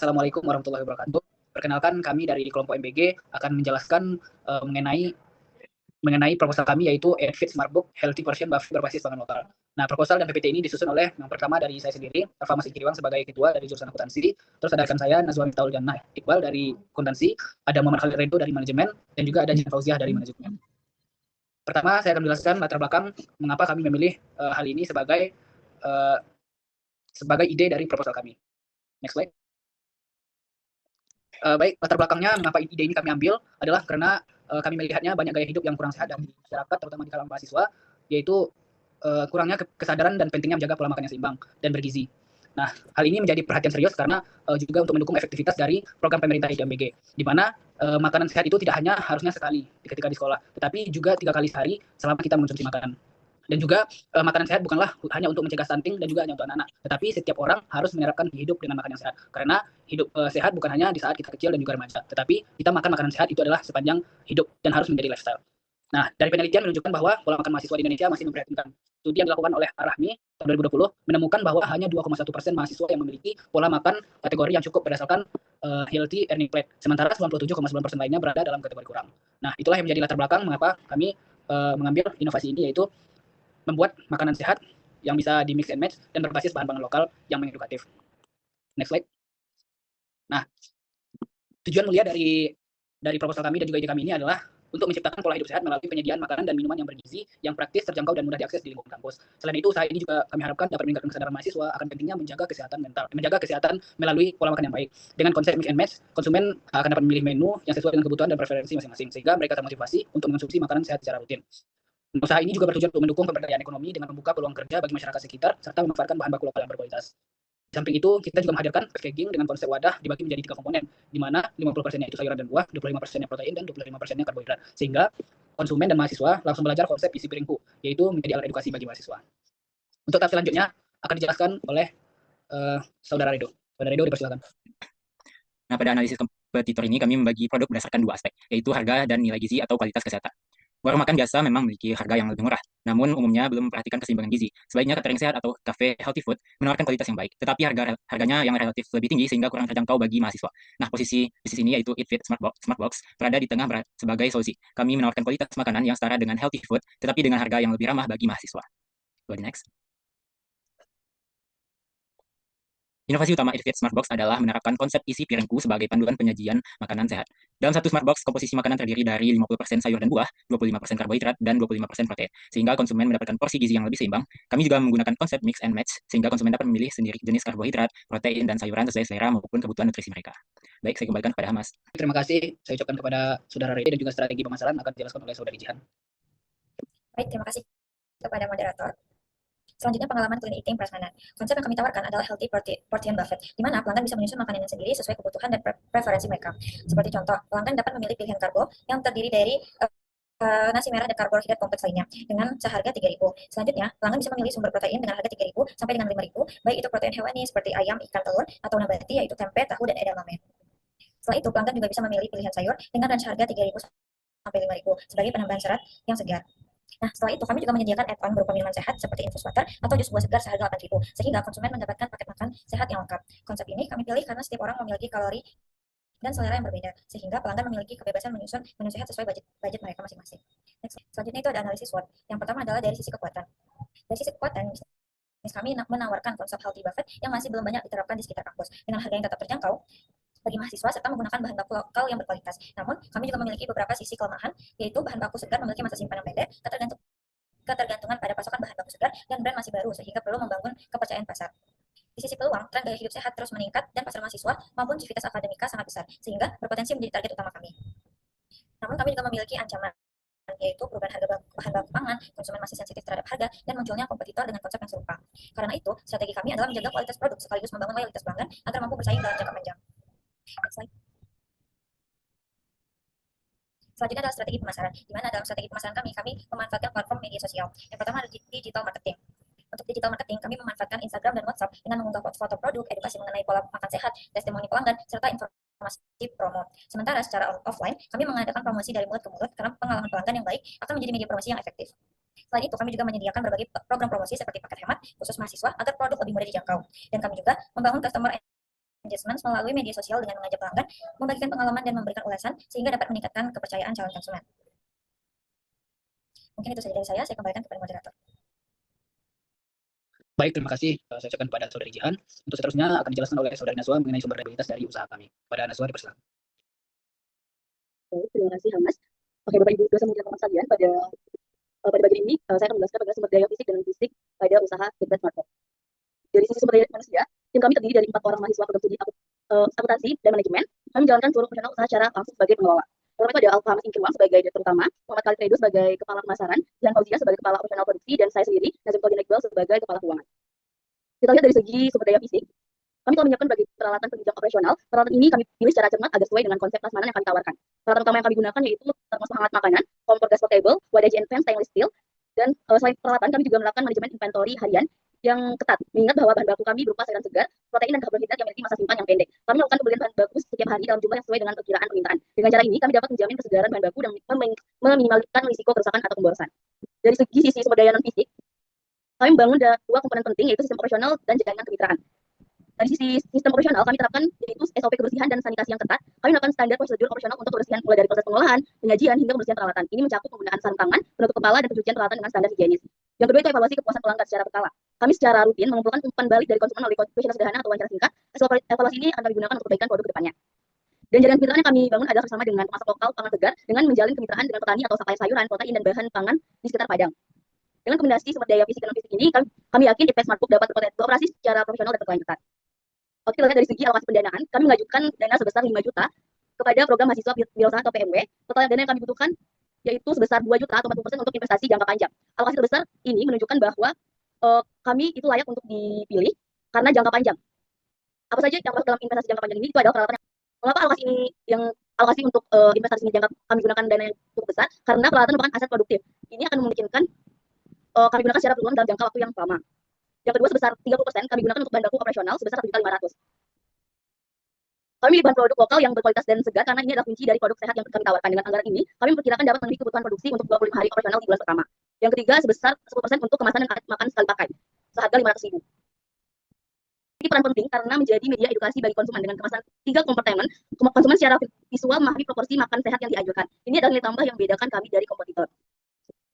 Assalamualaikum warahmatullahi wabarakatuh. Perkenalkan kami dari kelompok MBG akan menjelaskan mengenai proposal kami yaitu EdFit Smartbook Healthy Version berbasis pangan lokal. Nah, proposal dan PPT ini disusun oleh yang pertama dari saya sendiri, Alfa Mas Ikriwang sebagai ketua dari jurusan akuntansi, terus ada rekan saya Nazwa Miftaul Jannah Iqbal dari akuntansi, ada Muhammad Khalid Redo dari manajemen, dan juga ada Jin Fauziah dari manajemen. Pertama, saya akan menjelaskan latar belakang mengapa kami memilih hal ini uh, sebagai ide dari proposal kami. Next slide. Baik, latar belakangnya mengapa ide ini kami ambil adalah karena kami melihatnya banyak gaya hidup yang kurang sehat di masyarakat, terutama di kalangan mahasiswa, yaitu kurangnya kesadaran dan pentingnya menjaga pola makan yang seimbang dan bergizi. Nah, hal ini menjadi perhatian serius karena juga untuk mendukung efektivitas dari program pemerintah IDMBG, di mana makanan sehat itu tidak hanya harusnya sekali ketika di sekolah, tetapi juga 3 kali sehari selama kita mengonsumsi makanan. Dan juga makanan sehat bukanlah hanya untuk mencegah stunting dan juga hanya untuk anak-anak, tetapi setiap orang harus menerapkan hidup dengan makan yang sehat. Karena hidup sehat bukan hanya di saat kita kecil dan juga remaja, tetapi kita makan makanan sehat itu adalah sepanjang hidup dan harus menjadi lifestyle. Nah, dari penelitian menunjukkan bahwa pola makan mahasiswa di Indonesia masih memprihatinkan. Studi yang dilakukan oleh Ar-Rahmi tahun 2020 menemukan bahwa hanya 2,1% mahasiswa yang memiliki pola makan kategori yang cukup berdasarkan healthy earning plate, sementara 97,9% lainnya berada dalam kategori kurang. Nah, itulah yang menjadi latar belakang mengapa kami mengambil inovasi ini, yaitu membuat makanan sehat yang bisa di mix and match dan berbasis bahan-bahan lokal yang mengedukatif. Next slide. Nah, tujuan mulia dari proposal kami dan juga ide kami ini adalah untuk menciptakan pola hidup sehat melalui penyediaan makanan dan minuman yang bergizi, yang praktis, terjangkau, dan mudah diakses di lingkungan kampus. Selain itu, usaha ini juga kami harapkan dapat meningkatkan kesadaran mahasiswa akan pentingnya menjaga kesehatan mental, menjaga kesehatan melalui pola makan yang baik. Dengan konsep mix and match, konsumen akan dapat memilih menu yang sesuai dengan kebutuhan dan preferensi masing-masing, sehingga mereka termotivasi untuk mengonsumsi makanan sehat secara rutin. Usaha ini juga bertujuan untuk mendukung pemberdayaan ekonomi dengan membuka peluang kerja bagi masyarakat sekitar serta memanfaatkan bahan baku lokal yang berkualitas. Di samping itu, kita juga menghadirkan packaging dengan konsep wadah dibagi menjadi 3 komponen, di mana 50%-nya itu sayuran dan buah, 25%-nya protein, dan 25%-nya karbohidrat. Sehingga konsumen dan mahasiswa langsung belajar konsep isi piringku, yaitu menjadi alat edukasi bagi mahasiswa. Untuk tahap selanjutnya akan dijelaskan oleh Saudara Redo. Saudara Redo, dipersilakan. Nah, pada analisis kompetitor ini kami membagi produk berdasarkan 2 aspek, yaitu harga dan nilai gizi atau kualitas kesehatan. Warung makan biasa memang memiliki harga yang lebih murah, namun umumnya belum memperhatikan keseimbangan gizi. Sebaliknya, catering sehat atau cafe healthy food menawarkan kualitas yang baik, tetapi harganya yang relatif lebih tinggi sehingga kurang terjangkau bagi mahasiswa. Nah, posisi bisnis ini yaitu EatFit Smartbox berada di tengah sebagai solusi. Kami menawarkan kualitas makanan yang setara dengan healthy food, tetapi dengan harga yang lebih ramah bagi mahasiswa. Go next. Inovasi utama EatFit Smartbox adalah menerapkan konsep isi piringku sebagai panduan penyajian makanan sehat. Dalam satu Smartbox, komposisi makanan terdiri dari 50% sayur dan buah, 25% karbohidrat, dan 25% protein, sehingga konsumen mendapatkan porsi gizi yang lebih seimbang. Kami juga menggunakan konsep mix and match, sehingga konsumen dapat memilih sendiri jenis karbohidrat, protein, dan sayuran sesuai selera maupun kebutuhan nutrisi mereka. Baik, saya kembalikan kepada Hamas. Terima kasih, saya ucapkan kepada Saudara Rede dan juga strategi pemasaran akan dijelaskan oleh Saudari Jihan. Baik, terima kasih kepada moderator. Selanjutnya, pengalaman clean eating prasmanan. Konsep yang kami tawarkan adalah healthy portion buffet, di mana pelanggan bisa menyusun makanannya sendiri sesuai kebutuhan dan preferensi mereka. Seperti contoh, pelanggan dapat memilih pilihan karbo yang terdiri dari nasi merah dan karbohidrat kompleks lainnya dengan seharga 3.000. Selanjutnya, pelanggan bisa memilih sumber protein dengan harga 3.000 sampai dengan 5.000, baik itu protein hewani seperti ayam, ikan, telur, atau nabati yaitu tempe, tahu, dan edamame. Setelah itu, pelanggan juga bisa memilih pilihan sayur dengan range harga 3.000 sampai 5.000 sebagai penambahan serat yang segar. Nah, setelah itu kami juga menyediakan add-on berupa minuman sehat seperti infus water atau jus buah segar seharga 8.000, sehingga konsumen mendapatkan paket makan sehat yang lengkap. Konsep ini kami pilih karena setiap orang memiliki kalori dan selera yang berbeda, sehingga pelanggan memiliki kebebasan menyusun menu sehat sesuai budget mereka masing-masing. Selanjutnya itu ada analisis SWOT. Yang pertama adalah dari sisi kekuatan. Dari sisi kekuatan, kami menawarkan konsep healthy buffet yang masih belum banyak diterapkan di sekitar kampus dengan harga yang tetap terjangkau bagi mahasiswa serta menggunakan bahan baku lokal yang berkualitas. Namun, kami juga memiliki beberapa sisi kelemahan, yaitu bahan baku segar memiliki masa simpanan pendek, ketergantungan pada pasokan bahan baku segar, dan brand masih baru sehingga perlu membangun kepercayaan pasar. Di sisi peluang, tren gaya hidup sehat terus meningkat dan pasar mahasiswa maupun civitas akademika sangat besar, sehingga berpotensi menjadi target utama kami. Namun kami juga memiliki ancaman, yaitu perubahan harga bahan baku pangan, konsumen masih sensitif terhadap harga, dan munculnya kompetitor dengan konsep yang serupa. Karena itu, strategi kami adalah menjaga kualitas produk sekaligus membangun loyalitas pelanggan agar mampu bersaing dalam jangka panjang. Selanjutnya adalah strategi pemasaran, di mana dalam strategi pemasaran kami memanfaatkan platform media sosial. Yang pertama adalah digital marketing. Untuk digital marketing, kami memanfaatkan Instagram dan WhatsApp dengan mengunggah foto produk, edukasi mengenai pola makan sehat, testimoni pelanggan, serta informasi promo. Sementara secara offline, kami mengadakan promosi dari mulut ke mulut karena pengalaman pelanggan yang baik akan menjadi media promosi yang efektif. Selain itu, kami juga menyediakan berbagai program promosi seperti paket hemat khusus mahasiswa agar produk lebih mudah dijangkau. Dan kami juga membangun customer engagement melalui media sosial dengan mengajak pelanggan membagikan pengalaman dan memberikan ulasan sehingga dapat meningkatkan kepercayaan calon konsumen. Mungkin itu saja dari saya kembalikan kepada moderator. Baik, terima kasih. Saya ucapkan kepada Saudari Jihan. Untuk seterusnya akan dijelaskan oleh Saudari Naswa mengenai sumber reliabilitas dari usaha kami. Pada Naswa, dipersilakan. Baik, terima kasih Hamas. Oke, Bapak Ibu dosen dan teman sekalian, pada bagian ini saya akan menjelaskan bagaimana sumber daya fisik dan logistik pada usaha Kitbest Smartbox. Dari sisi sumber daya manusia, tim kami terdiri dari 4 orang mahasiswa program studi akuntansi dan manajemen. Kami menjalankan seluruh operasional usaha secara langsung sebagai pengelola. Pertama itu ada Alfahamis Ingkirwang sebagai direktur utama, Muhammad Khalid Redo sebagai kepala pemasaran, Jihan Fauzia sebagai kepala operasional produksi, dan saya sendiri, Nazim Todin Iqbal sebagai kepala keuangan. Kita lihat dari segi sumber daya fisik, kami telah menyiapkan bagi peralatan penunjang operasional. Peralatan ini kami pilih secara cermat agar sesuai dengan konsep prasmanan yang kami tawarkan. Peralatan utama yang kami gunakan yaitu termos penghangat makanan, kompor gas portable, wadah JNFM stainless steel, dan selain peralatan kami juga melakukan manajemen inventory harian yang ketat, mengingat bahwa bahan baku kami berupa sayuran segar, protein dan karbohidrat yang memiliki masa simpan yang pendek. Kami melakukan pembelian bahan baku setiap hari dalam jumlah yang sesuai dengan perkiraan permintaan. Dengan cara ini kami dapat menjamin kesegaran bahan baku dan meminimalkan risiko kerusakan atau pemborosan. Dari sisi sumber daya non fisik, kami membangun 2 komponen penting yaitu sistem operasional dan jaringan kemitraan. Dari sisi sistem operasional, kami terapkan yaitu SOP kebersihan dan sanitasi yang ketat. Kami melakukan standar prosedur operasional untuk kebersihan mulai dari proses pengolahan, penyajian, hingga kebersihan peralatan. Ini mencakup penggunaan sarung tangan, penutup kepala, dan pencucian peralatan dengan standar higienis. Yang kedua itu evaluasi kepuasan pelanggan secara berkala. Kami secara rutin mengumpulkan umpan balik dari konsumen melalui questionnaire sederhana atau wawancara singkat. Hasil evaluasi ini akan kami gunakan untuk perbaikan produk ke depannya. Dan jaringan kemitraan yang kami bangun adalah bersama dengan pemasok lokal pangan segar dengan menjalin kemitraan dengan petani atau supplier sayuran, protein, dan bahan pangan di sekitar Padang. Dengan kombinasi sumber daya fisik dan non fisik ini, kami yakin Kitbest Smartbox dapat beroperasi secara profesional dan berkelanjutan. Oke, kita lihat dari segi alokasi pendanaan, kami mengajukan dana sebesar 5 juta kepada program mahasiswa wirausaha atau PMW. Total dana yang kami butuhkan yaitu sebesar 2 juta atau 40% untuk investasi jangka panjang. Alokasi terbesar ini menunjukkan bahwa kami itu layak untuk dipilih karena jangka panjang. Apa saja yang masuk dalam investasi jangka panjang ini? Itu adalah peralatan. Mengapa alokasi untuk investasi ini kami gunakan dana yang cukup besar? Karena peralatan merupakan aset produktif. Ini akan memungkinkan kami gunakan secara peluang dalam jangka waktu yang lama. Yang kedua sebesar 30% kami gunakan untuk bahan baku operasional sebesar 1.500.000. Kami bahan produk lokal yang berkualitas dan segar karena ini adalah kunci dari produk sehat yang kami tawarkan. Dengan anggaran ini, kami memperkirakan dapat memenuhi kebutuhan produksi untuk 25 hari operasional di bulan pertama. Yang ketiga sebesar 10% untuk kemasan dan makan sekali pakai seharga 500.000. Ini peran penting karena menjadi media edukasi bagi konsumen. Dengan kemasan 3 kompartemen, konsumen secara visual memahami proporsi makan sehat yang dianjurkan. Ini adalah nilai tambah yang membedakan kami dari kompetitor.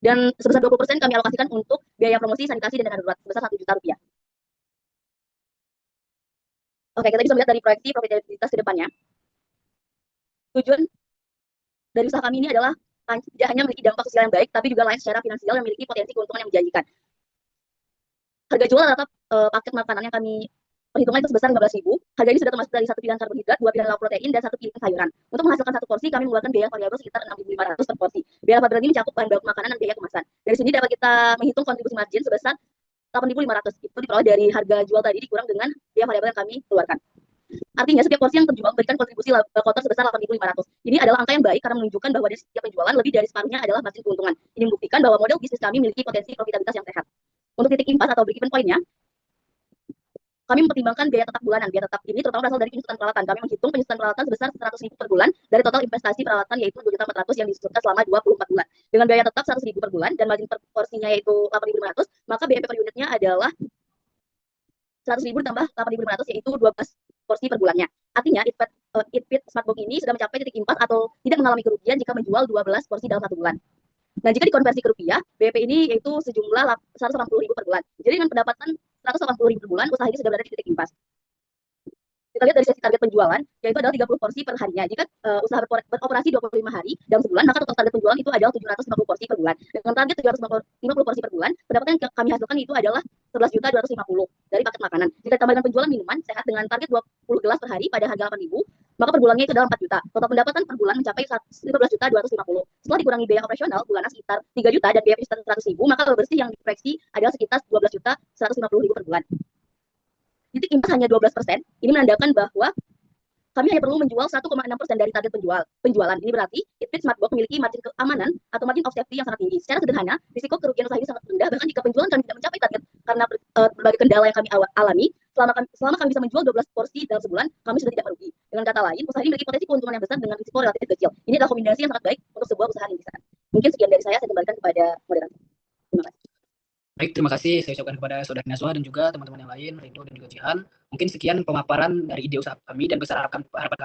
Dan sebesar 20% kami alokasikan untuk biaya promosi, sanitasi, dan dana darurat sebesar 1 juta rupiah. Oke, kita bisa melihat dari proyeksi profitabilitas ke depannya. Tujuan dari usaha kami ini adalah tidak hanya memiliki dampak sosial yang baik, tapi juga layak secara finansial yang memiliki potensi keuntungan yang menjanjikan. Harga jual rata paket makanan yang kami perhitungan itu sebesar 15.000. Harga ini sudah termasuk dari 1 pilihan karbohidrat, 2 pilihan lauk protein, dan 1 pilihan sayuran. Untuk menghasilkan 1 porsi, kami mengeluarkan biaya variabel sekitar 6.500 per porsi. Biaya variabel ini mencakup bahan baku makanan dan biaya kemasan. Dari sini dapat kita menghitung kontribusi margin sebesar 8.500. Itu diperoleh dari harga jual tadi dikurang dengan biaya variabel yang kami keluarkan. Artinya setiap porsi yang terjual memberikan kontribusi laba kotor sebesar 8.500. Ini adalah angka yang baik karena menunjukkan bahwa dari setiap penjualan lebih dari separuhnya adalah margin keuntungan. Ini membuktikan bahwa model bisnis kami memiliki potensi profitabilitas yang sehat. Untuk titik impas atau break-even point-nya, kami mempertimbangkan biaya tetap bulanan. Biaya tetap ini terutama berasal dari penyusutan peralatan. Kami menghitung penyusutan peralatan sebesar 100.000 per bulan dari total investasi peralatan yaitu 2.400.000 yang disusunkan selama 24 bulan. Dengan biaya tetap 100.000 per bulan dan margin per porsinya yaitu 8.500, maka BEP per unitnya adalah 100.000 ditambah 8.500 yaitu 12 porsi per bulannya. Artinya Kitbest Smartbox ini sudah mencapai titik impas atau tidak mengalami kerugian jika menjual 12 porsi dalam 1 bulan. Nah, jika dikonversi ke rupiah, BEP ini yaitu sejumlah 180.000 per bulan. Jadi dengan pendapatan 180.000 per bulan, usaha ini sudah berada di titik impas. Kita lihat dari sesi target penjualan, yaitu adalah 30 porsi per harinya. Jika usaha beroperasi 25 hari dalam sebulan, maka total target penjualan itu adalah 750 porsi per bulan. Dengan target 750 porsi per bulan, pendapatan yang kami hasilkan itu adalah 11.250.000 dari paket makanan. Jika ditambah dengan penjualan minuman sehat dengan target 20 gelas per hari pada harga 8.000, maka per bulannya itu adalah 4 juta. Total pendapatan per bulan mencapai 15.250. Setelah dikurangi biaya operasional bulanan sekitar 3 juta dan biaya sekitar 100.000, maka laba bersih yang diproyeksi adalah sekitar 12.150.000 per bulan. Titik impas hanya 12%. Ini menandakan bahwa kami hanya perlu menjual 1,6% dari target penjualan. Ini berarti Kitbest Smartbox memiliki margin keamanan atau margin of safety yang sangat tinggi. Secara sederhana, risiko kerugian usaha ini sangat rendah, bahkan jika penjualan kami tidak mencapai target karena berbagai kendala yang kami alami, selama kami bisa menjual 12 porsi dalam sebulan, kami sudah tidak merugi. Dengan kata lain, usaha ini memiliki potensi keuntungan yang besar dengan risiko relatif kecil. Ini adalah kombinasi yang sangat baik untuk sebuah usaha rintisan. Mungkin sekian dari saya kembalikan kepada moderator. Terima kasih. Baik, terima kasih saya ucapkan kepada Saudari Naswa dan juga teman-teman yang lain, Ridho dan juga Jihan. Mungkin sekian pemaparan dari ide usaha kami dan besar harapan kami